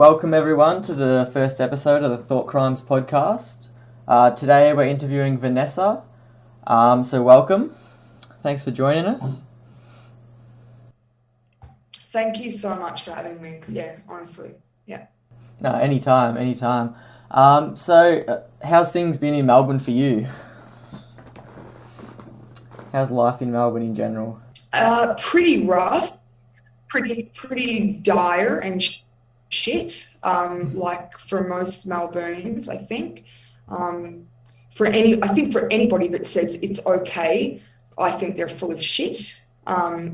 welcome everyone to the first episode of the Thought Crimes podcast. Today we're interviewing Vanessa. So welcome. Thanks for joining us. Thank you so much for having me. Yeah, honestly. Yeah. No, anytime. How's things been in Melbourne for you? How's life in Melbourne in general? Pretty rough, pretty dire and shit. Like for most Melburnians, I think. I think for anybody that says it's okay, I think they're full of shit. Yeah,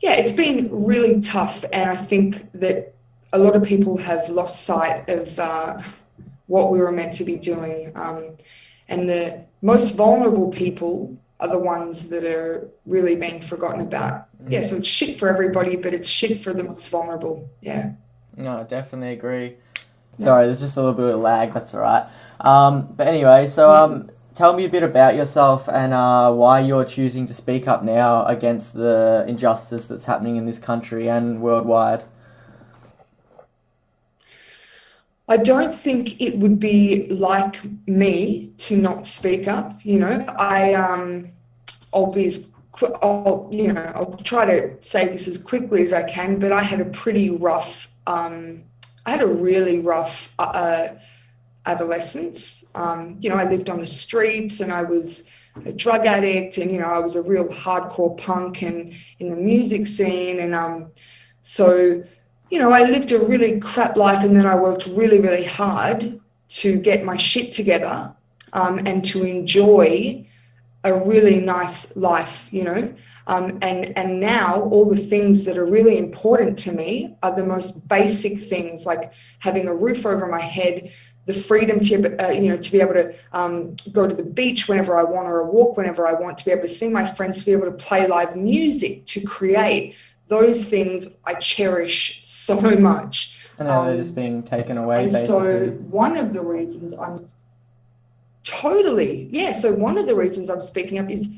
it's been really tough, and I think that a lot of people have lost sight of what we were meant to be doing. And the most vulnerable people are the ones that are really being forgotten about. Yeah, so it's shit for everybody, but it's shit for the most vulnerable. Yeah. No, I definitely agree. Sorry, there's just a little bit of lag, that's all right. But anyway, tell me a bit about yourself and why you're choosing to speak up now against the injustice that's happening in this country and worldwide. I don't think it would be like me to not speak up. I'll try to say this as quickly as I can, but I had a really rough adolescence. I lived on the streets and I was a drug addict, and I was a real hardcore punk and in the music scene, and I lived a really crap life, and then I worked really, really hard to get my shit together and to enjoy a really nice life, and now all the things that are really important to me are the most basic things, like having a roof over my head, the freedom to be able to go to the beach whenever I want, or a walk whenever I want, to be able to see my friends, to be able to play live music, to create. Those things I cherish so much. And now they're just being taken away, and basically. So one of the reasons I'm speaking up is,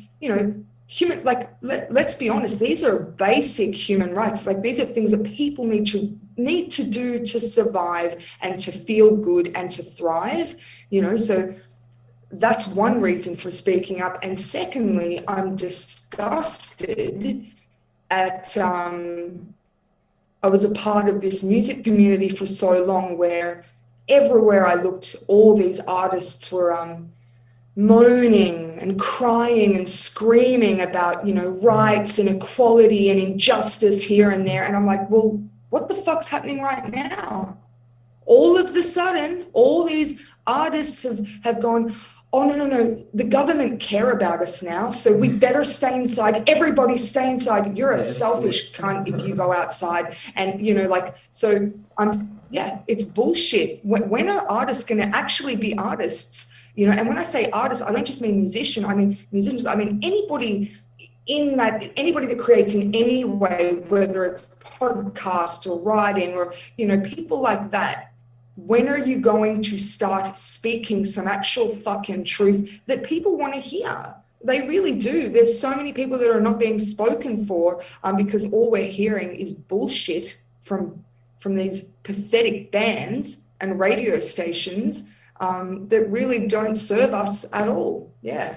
human, like, let's be honest, these are basic human rights. Like, these are things that people need to do to survive and to feel good and to thrive, so that's one reason for speaking up. And secondly, I'm disgusted at I was a part of this music community for so long, where everywhere I looked, all these artists were moaning and crying and screaming about, rights and equality and injustice here and there. And I'm like, well, what the fuck's happening right now? All of the sudden, all these artists have gone, oh, no, the government care about us now, so we better stay inside. Everybody stay inside. You're a selfish cunt if you go outside. And, it's bullshit. When are artists going to actually be artists? And when I say artists, I don't just mean musician. I mean musicians. I mean anybody that creates in any way, whether it's podcast or writing or, people like that. When are you going to start speaking some actual fucking truth that people want to hear? They really do. There's so many people that are not being spoken for because all we're hearing is bullshit from these pathetic bands and radio stations that really don't serve us at all. Yeah.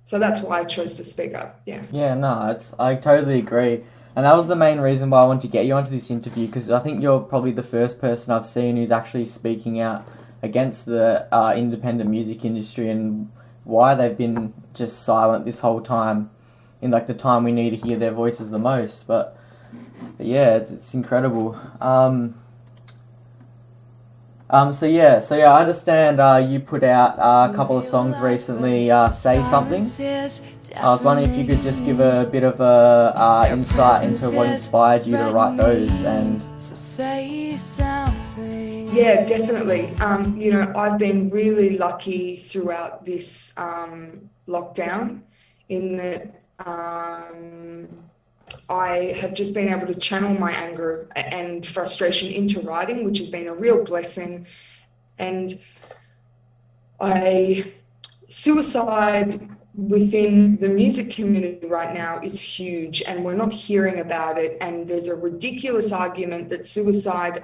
So that's why I chose to speak up. Yeah. Yeah, no, I totally agree. And that was the main reason why I wanted to get you onto this interview, because I think you're probably the first person I've seen who's actually speaking out against the independent music industry and why they've been just silent this whole time, in like the time we need to hear their voices the most. But yeah, it's incredible. I understand you put out a couple of songs recently, Say Something. I was wondering if you could just give a bit of a insight into what inspired you to write those. And yeah, definitely. I've been really lucky throughout this lockdown in that I have just been able to channel my anger and frustration into writing, which has been a real blessing. And suicide within the music community right now is huge, and we're not hearing about it. And there's a ridiculous argument that suicide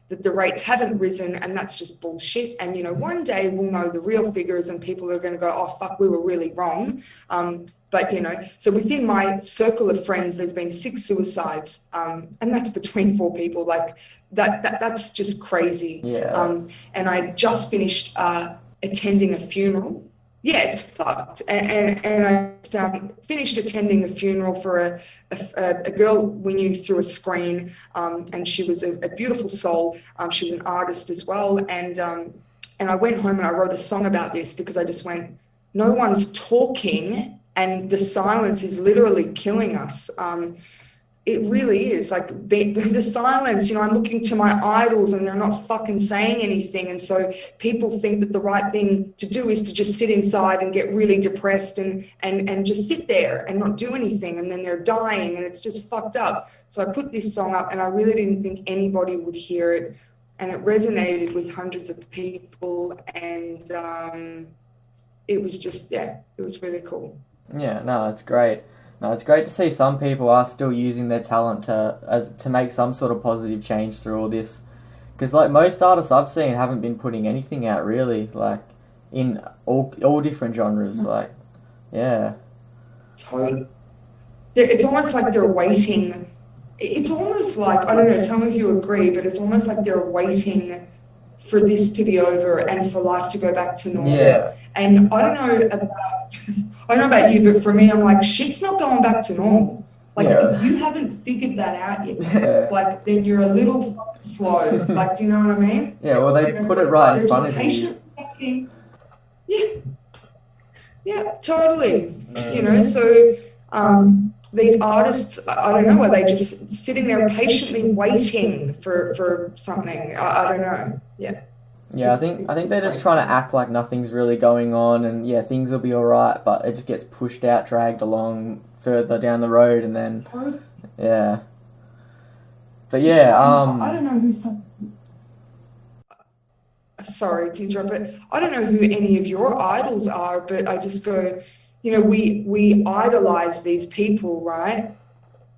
that the rates haven't risen, and that's just bullshit. And, you know, one day we'll know the real figures and people are going to go, oh, fuck, we were really wrong. But, you know, so within my circle of friends, there's been 6 suicides, and that's between 4 people. Like that's just crazy. Yeah. And I just finished attending a funeral. Yeah, it's fucked. And I just, finished attending a funeral for a girl we knew through a screen, and she was a beautiful soul. She was an artist as well. And I went home and I wrote a song about this because I just went, no one's talking and the silence is literally killing us. It really is, like the silence, you know, I'm looking to my idols and they're not fucking saying anything. And so people think that the right thing to do is to just sit inside and get really depressed and just sit there and not do anything. And then they're dying and it's just fucked up. So I put this song up and I really didn't think anybody would hear it. And it resonated with hundreds of people. And it was just, yeah, it was really cool. Yeah, no, it's great. No, it's great to see some people are still using their talent to make some sort of positive change through all this. Because like most artists I've seen haven't been putting anything out really, like in all different genres. Like, yeah. Totally. It's almost like they're waiting. It's almost like, I don't know, tell me if you agree, but it's almost like they're waiting for this to be over and for life to go back to normal. Yeah. And I don't know about you, but for me, I'm like, shit's not going back to normal. Like, if you haven't figured that out yet, like, then you're a little fucking slow. Like, do you know what I mean? Yeah, well, they put it right in front of you. Yeah, totally. You know, so these artists, I don't know, are they just sitting there patiently waiting for something? I don't know. Yeah. Yeah, I think they're just trying to act like nothing's really going on, and yeah, things will be all right, but it just gets pushed out, dragged along further down the road, and then yeah. But yeah, I don't know who's. Sorry to interrupt, but I don't know who any of your idols are, but I just go, you know, we idolize these people, right?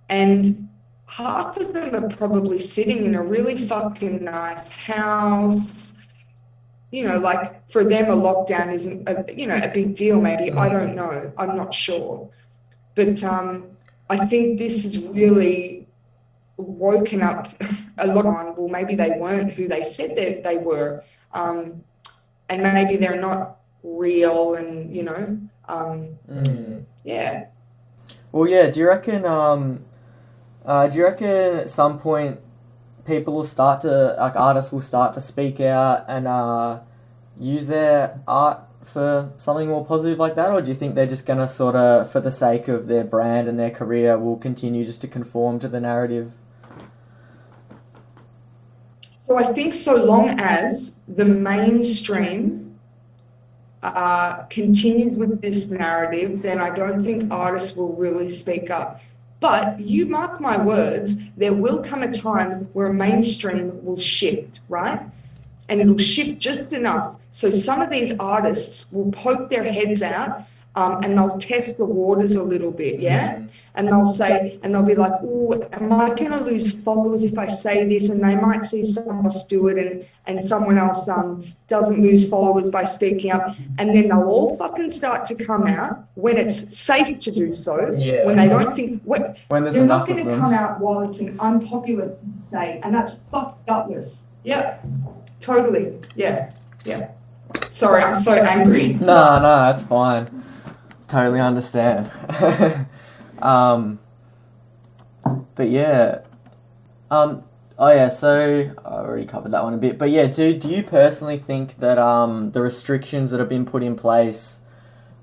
And half of them are probably sitting in a really fucking nice house. You know, like for them, a lockdown isn't a big deal. Maybe, I don't know. I'm not sure, but I think this has really woken up a lot on. Well, maybe they weren't who they said that they were, and maybe they're not real. And you know, yeah. Well, yeah. Do you reckon at some point people will start to, like, artists will start to speak out and use their art for something more positive like that? Or do you think they're just going to sort of, for the sake of their brand and their career, will continue just to conform to the narrative? So I think so long as the mainstream continues with this narrative, then I don't think artists will really speak up. But you mark my words, there will come a time where mainstream will shift, right? And it'll shift just enough. So some of these artists will poke their heads out and they'll test the waters a little bit, yeah? And they'll say, and they'll be like, oh, am I going to lose followers if I say this? And they might see someone else do it and someone else doesn't lose followers by speaking up. And then they'll all fucking start to come out when it's safe to do so, when they don't think, when they're not going to come out while it's an unpopular day. And that's fucked gutless. Yeah, totally. Yeah. Sorry, I'm so angry. No, that's fine. Totally understand. But yeah, oh yeah, so I already covered that one a bit, but yeah, do you personally think that the restrictions that have been put in place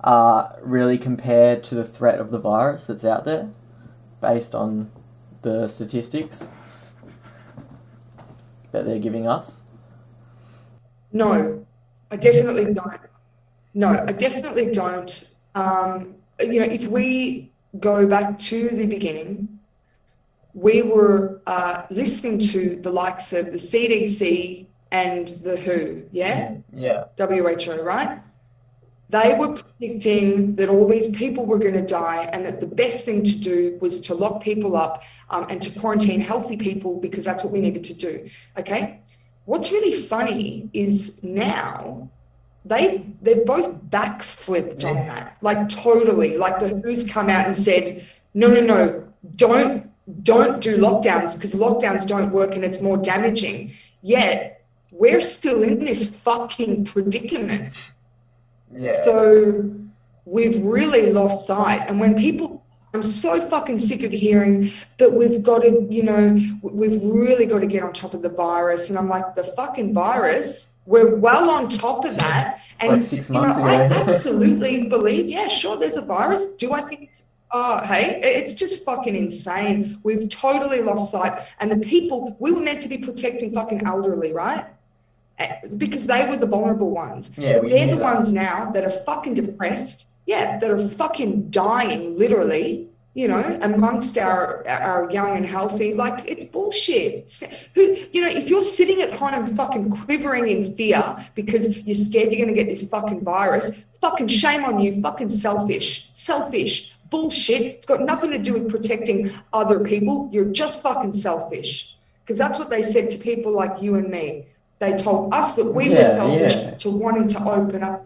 are really compared to the threat of the virus that's out there, based on the statistics that they're giving us? No, I definitely don't. No, I definitely don't. You know, if we go back to the beginning, we were listening to the likes of the CDC and the WHO, yeah? Yeah. WHO, right? They were predicting that all these people were going to die and that the best thing to do was to lock people up and to quarantine healthy people because that's what we needed to do, okay? what's really funny is now they've both backflipped on that, like totally. Like the WHO's come out and said, no, no, no, don't do lockdowns because lockdowns don't work and it's more damaging. Yet we're still in this fucking predicament. Yeah. So we've really lost sight. And when people, I'm so fucking sick of hearing that we've got to, we've really got to get on top of the virus. And I'm like, the fucking virus, we're well on top of that. And, like 6 months ago. I absolutely believe, yeah, sure, there's a virus. Do I think it's, hey, it's just fucking insane. We've totally lost sight. And the people, we were meant to be protecting fucking elderly, right? Because they were the vulnerable ones. Yeah, but they're the ones now that are fucking depressed, that are fucking dying, literally, amongst our young and healthy. Like, it's bullshit. If you're sitting at home fucking quivering in fear because you're scared you're going to get this fucking virus, fucking shame on you, fucking selfish, bullshit. It's got nothing to do with protecting other people. You're just fucking selfish. Because that's what they said to people like you and me. They told us that we were selfish to wanting to open up.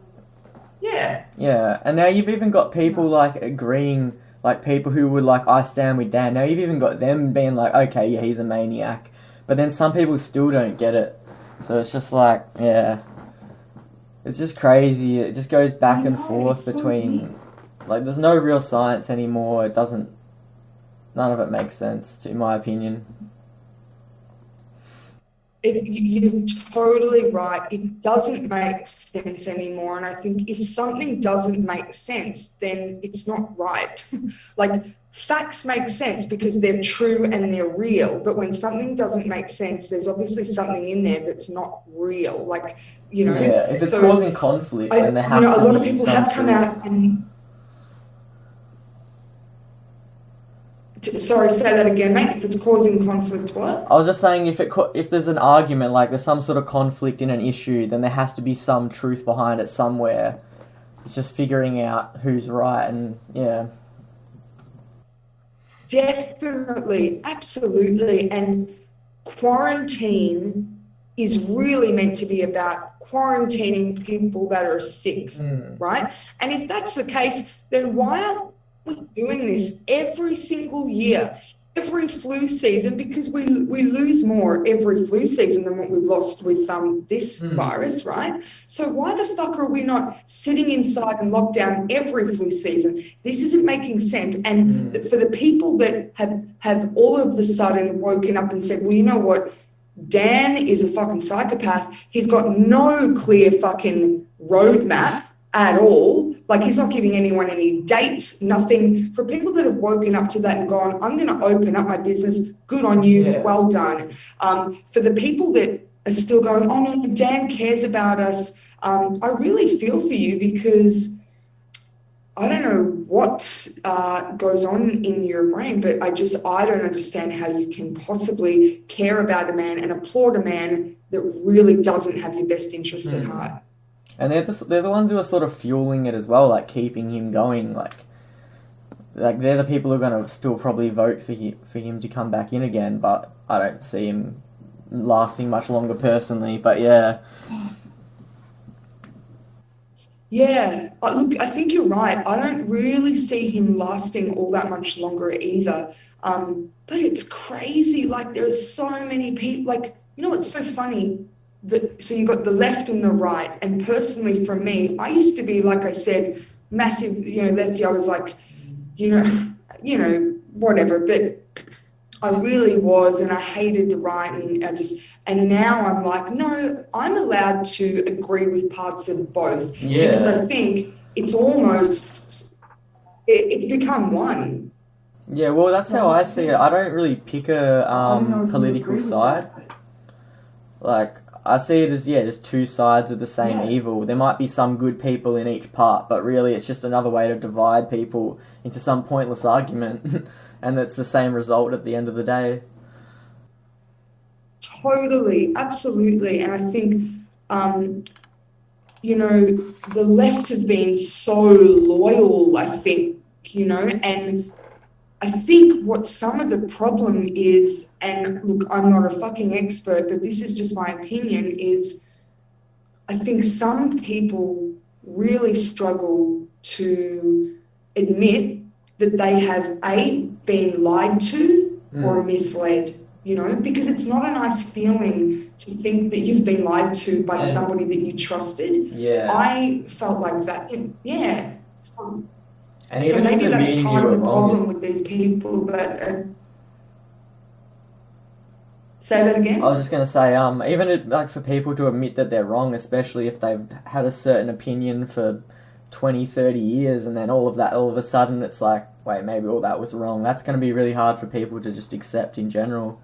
Yeah. Yeah, and now you've even got people like agreeing, like people who would like, I stand with Dan. Now you've even got them being like, okay, yeah, he's a maniac. But then some people still don't get it. So it's just like, yeah. It's just crazy. It just goes back and forth between, like, there's no real science anymore. None of it makes sense, in my opinion. You're totally right. It doesn't make sense anymore. And I think if something doesn't make sense, then it's not right. Like, facts make sense because they're true and they're real. But when something doesn't make sense, there's obviously something in there that's not real. Like, Yeah, if it's causing conflict, then there has to be a lot of people have come out and... Sorry, say that again, mate. If it's causing conflict, what? I was just saying, if there's an argument, like there's some sort of conflict in an issue, then there has to be some truth behind it somewhere. It's just figuring out who's right, and yeah. Definitely, absolutely. And quarantine is really meant to be about quarantining people that are sick, right? And if that's the case, then why aren't we doing this every single year, every flu season? Because we lose more every flu season than what we've lost with this virus, right? So why the fuck are we not sitting inside and locked down every flu season? This isn't making sense. And for the people that have all of a sudden woken up and said, well, you know what? Dan is a fucking psychopath. He's got no clear fucking roadmap at all. Like, he's not giving anyone any dates, nothing. For people that have woken up to that and gone, I'm going to open up my business, good on you, well done. For the people that are still going, oh no, Dan cares about us, I really feel for you, because I don't know what goes on in your brain, but I don't understand how you can possibly care about a man and applaud a man that really doesn't have your best interest at heart. And they're the ones who are sort of fueling it as well, like keeping him going. Like they're the people who are going to still probably vote for him to come back in again. But I don't see him lasting much longer personally. But yeah. Yeah, look, I think you're right. I don't really see him lasting all that much longer either. But it's crazy. Like, there's so many people. Like, you know what's so funny? So you've got the left and the right. And personally, for me, I used to be, like I said, massive, lefty. I was like, whatever. But I really was, and I hated the right, and now I'm like, no, I'm allowed to agree with parts of both. Yeah. Because I think it's almost, it's become one. Yeah, well, that's how I see it. I don't really pick a political side. Like, I see it as, just two sides of the same evil. There might be some good people in each part, but really it's just another way to divide people into some pointless argument. And it's the same result at the end of the day. Totally, absolutely. And I think, the left have been so loyal, I think, and I think what some of the problem is, and look, I'm not a fucking expert, but this is just my opinion, is I think some people really struggle to admit that they have been lied to or misled, because it's not a nice feeling to think that you've been lied to by And somebody that you trusted. yeah, I felt like that. Yeah. So, and so even just maybe that's admitting you part of were the wrong is. problem with these people. But say that I was again. just gonna say, even like for people to admit that they're wrong, especially if they've had a certain opinion for 20, 30 years, and then all of a sudden it's like, wait, maybe all that was wrong. That's gonna be really hard for people to just accept in general.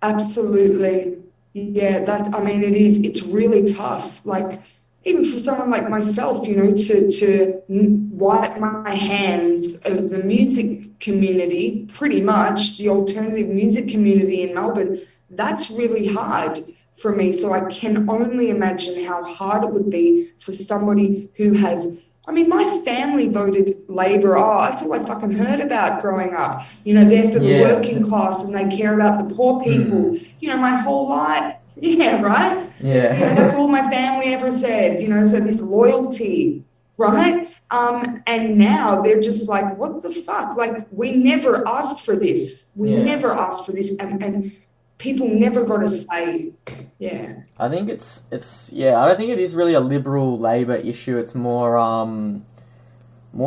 Absolutely. Yeah, I mean, it's really tough. Like, even for someone like myself, to wipe my hands of the music community, pretty much the alternative music community in Melbourne, that's really hard for me. So I can only imagine how hard it would be for somebody who has. I mean, my family voted Labor. Oh, that's all I fucking heard about growing up. They're for the Yeah. working class and they care about the poor people, Mm. my whole life. Yeah, right? That's Yeah. all my family ever said, so this loyalty, right? And now they're just like, what the fuck? Like, we never asked for this. We Yeah. never asked for this. And people never got a say. Yeah. I think it's yeah. I don't think it is really a liberal Labor issue. It's more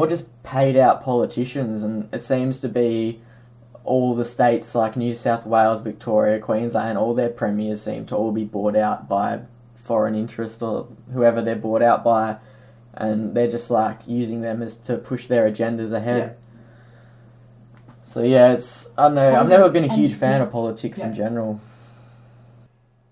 just paid out politicians, and it seems to be all the states like New South Wales, Victoria, Queensland, all their premiers seem to all be bought out by foreign interest or whoever they're bought out by, and they're just like using them as to push their agendas Yeah. ahead. So yeah, it's I don't know. I've never been a huge fan And of politics in yeah. general.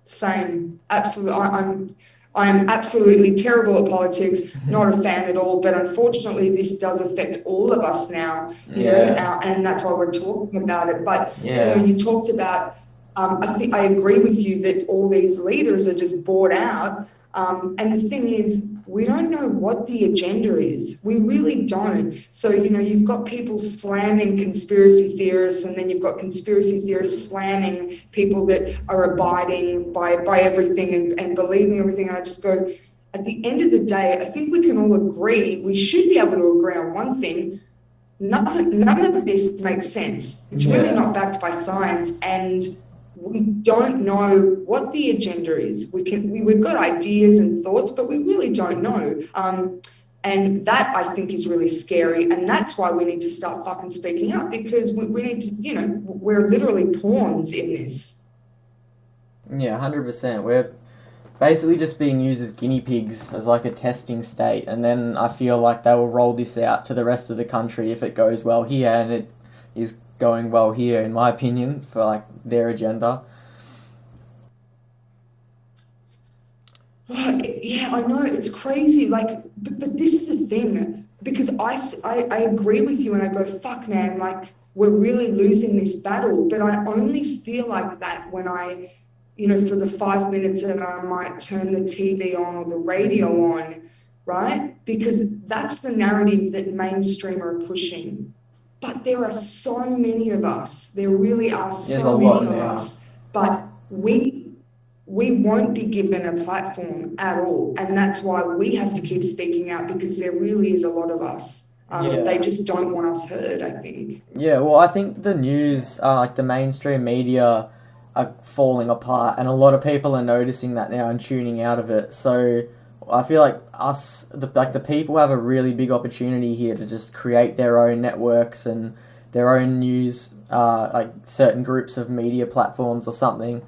Same, absolutely. I'm absolutely terrible at politics, not a fan at all. But unfortunately, this does affect all of us now, Yeah, and that's why we're talking about it. But yeah, you talked about. I think I agree with you that all these leaders are just bought out. And the thing is, we don't know what the agenda is. We really don't. So, you've got people slamming conspiracy theorists, and then you've got conspiracy theorists slamming people that are abiding by everything and believing everything. And I just go, at the end of the day, I think we can all agree, we should be able to agree on one thing. None of this makes sense. It's really yeah. not backed by science, and we don't know what the agenda is. We've got ideas and thoughts, but we really don't know. And that I think is really scary, and that's why we need to start fucking speaking up, because we need to, we're literally pawns in this. Yeah, 100%. We're basically just being used as guinea pigs as like a testing state, and then I feel like they will roll this out to the rest of the country if it goes well here, and it is going well here, in my opinion, for like their agenda. Yeah, I know it's crazy. Like, but this is the thing, because I agree with you, and I go, fuck, man, like we're really losing this battle. But I only feel like that when for the 5 minutes that I might turn the TV on or the radio on, right? Because that's the narrative that mainstream are pushing. But there are so many of us. There really are There's a so many lot of now. us. But we won't be given a platform at all. And that's why we have to keep speaking out, because there really is a lot of us. They Yeah. just don't want us heard, I think. Yeah, well, I think the news, like the mainstream media, are falling apart, and a lot of people are noticing that now and tuning out of it. So I feel like the people, have a really big opportunity here to just create their own networks and their own news, like certain groups of media platforms or something,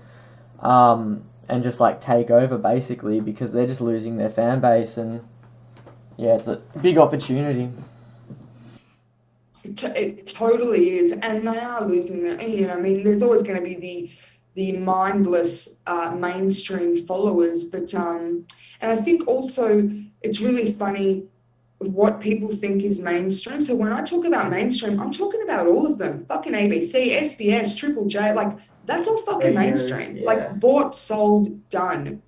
and just like take over basically, because they're just losing their fan base, and yeah, it's a big opportunity. It totally is, and they are losing that. I mean, there's always going to be the mindless mainstream followers, but and I think also it's really funny what people think is mainstream. So when I talk about mainstream, I'm talking about all of them. Fucking ABC, SBS, Triple J, like that's all fucking Radio, mainstream. Like yeah. bought, sold, done.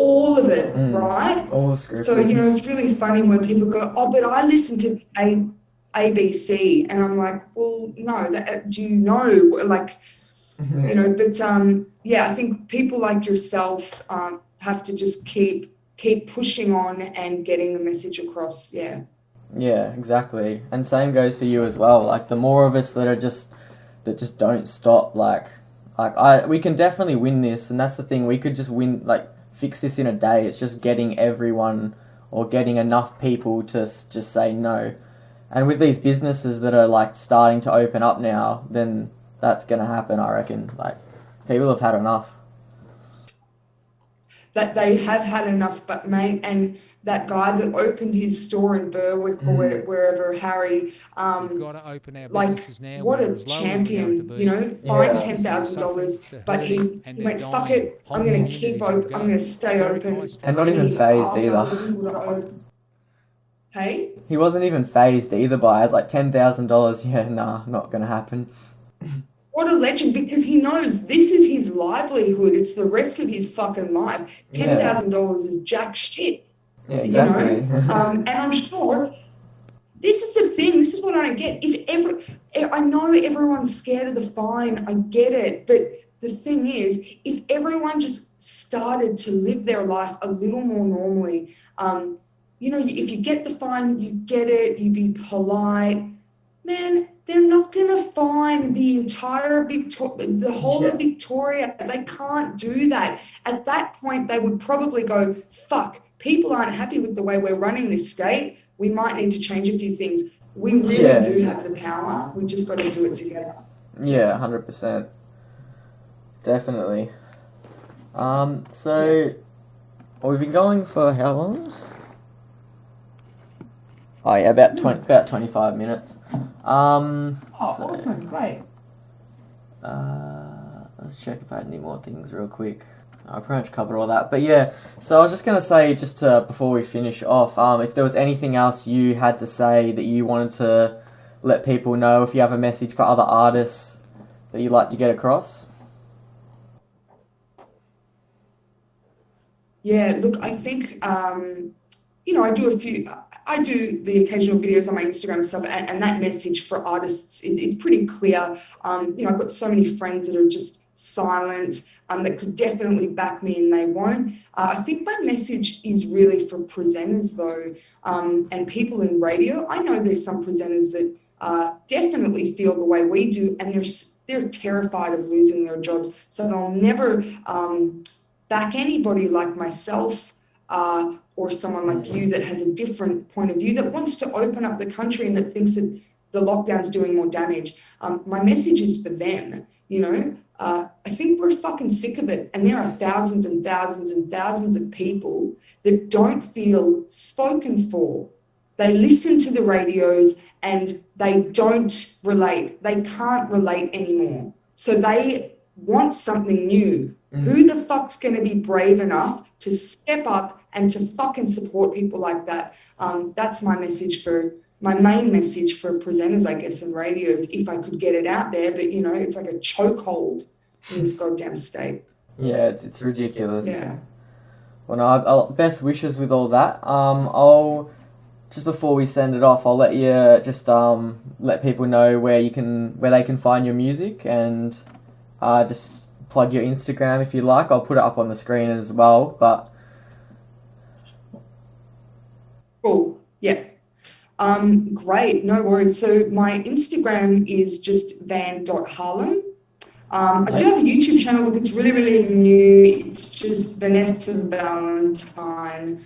all of it, right? All So, scripted. it's really funny when people go, oh, but I listen to ABC. And I'm like, well, no, do you know? Like, but yeah, I think people like yourself have to just keep pushing on and getting the message across. Yeah. Yeah, exactly. And same goes for you as well. Like the more of us that just don't stop, we can definitely win this, and that's the thing. We could just win, like fix this in a day. It's just getting everyone or getting enough people to just say no. And with these businesses that are like starting to open up now, then that's gonna happen. I reckon. Like people have had enough. That they have had enough, but mate, and that guy that opened his store in Berwick or wherever, Harry, We've got to open our like businesses now. what We're a as low as we're going to champion, be. fined Yeah. $10,000, They're but he, hurting and he they're went, fuck dying. it, Whole I'm going to keep communities will open, I'm go. going to stay Very open. close to And not even He phased asked either. other people to open. Hey? He wasn't even phased either by it. It's like $10,000. Yeah, nah, not gonna happen. What a legend, because he knows this is his livelihood. It's the rest of his fucking life. Yeah. $10,000 is jack shit, Yeah, exactly. And I'm sure this is the thing. This is what I don't get. I know everyone's scared of the fine. I get it. But the thing is, if everyone just started to live their life a little more normally, if you get the fine, you get it, you be polite. Man, they're not going to fine the entire the whole of Victoria. They can't do that. At that point, they would probably go, fuck, people aren't happy with the way we're running this state. We might need to change a few things. We really do have the power. We just got to do it together. Yeah, 100%. Definitely. So we've been going for how long? Oh yeah, about 25 minutes. Awesome, great. Let's check if I had any more things real quick. I pretty much covered all that, but yeah. So I was just gonna say, before we finish off, if there was anything else you had to say that you wanted to let people know, if you have a message for other artists that you'd like to get across. Yeah, look, I think, I do the occasional videos on my Instagram and stuff, and that message for artists is pretty clear. I've got so many friends that are just silent, that could definitely back me and they won't. I think my message is really for presenters though, and people in radio. I know there's some presenters that definitely feel the way we do, and they're terrified of losing their jobs, so they'll never back anybody like myself or someone like you that has a different point of view, that wants to open up the country and that thinks that the lockdown's doing more damage. My message is for them, I think we're fucking sick of it. And there are thousands and thousands and thousands of people that don't feel spoken for. They listen to the radios and they don't relate. They can't relate anymore. So they want something new. Who the fuck's going to be brave enough to step up and to fucking support people like that? That's my main message for presenters, I guess, and radios, if I could get it out there. But, it's like a chokehold in this goddamn state. Yeah, it's ridiculous. Yeah. Well, no, I'll best wishes with all that. I'll just before we send it off, I'll let you just let people know where they can find your music, and just plug your Instagram if you like. I'll put it up on the screen as well. But Cool. Yeah. Great. No worries. So my Instagram is just van.harlem. I do have a YouTube channel. Look, it's really, really new. It's just Vanessa Valentine.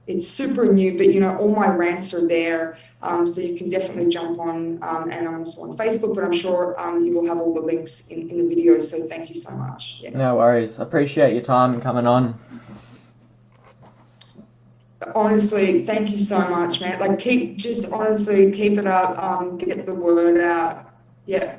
It's super new, but all my rants are there, so you can definitely jump on. And I'm also on Facebook, but I'm sure you will have all the links in the video. So thank you so much. Yeah. No worries. Appreciate your time and coming on. Honestly, thank you so much, man. Like, keep it up. Get the word out. Yeah.